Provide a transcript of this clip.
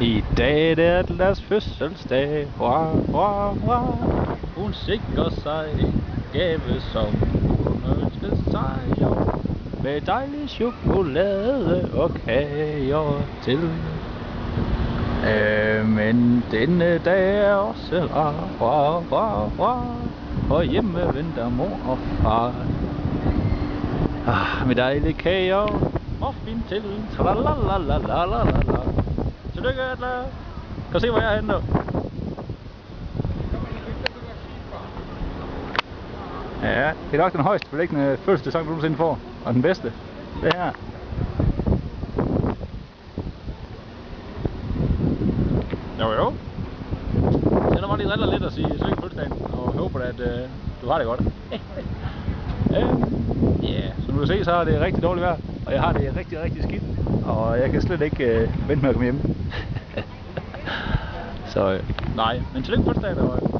I dag det er deres fødselsdag. Hurra, hurra, hurra. Hun sikrer sig en gave, som hun ønsker sig. Med dejlig chokolade og kager til. Men denne dag er også rar, hurra, hurra, hurra. Og hjemme venter mor og far. Med dejlige kager. Muffin til. Tralalalalalalala. Tillykke, Adler. Kan du se, hvor jeg er henne nu? Ja, det er nok den højst beliggende fødselsdagssang, du nogensinde får. Og den bedste. Det her. Jo. Så der var lige driller lidt at sige tillykke fødselsdagen. Og håber, at du har det godt. Som du kan se, så er det rigtig dårligt vejr. Og jeg har det rigtig, rigtig skidt. Og jeg kan slet ikke vente med at komme hjem. Så nej, men tillykke fødselsdagen.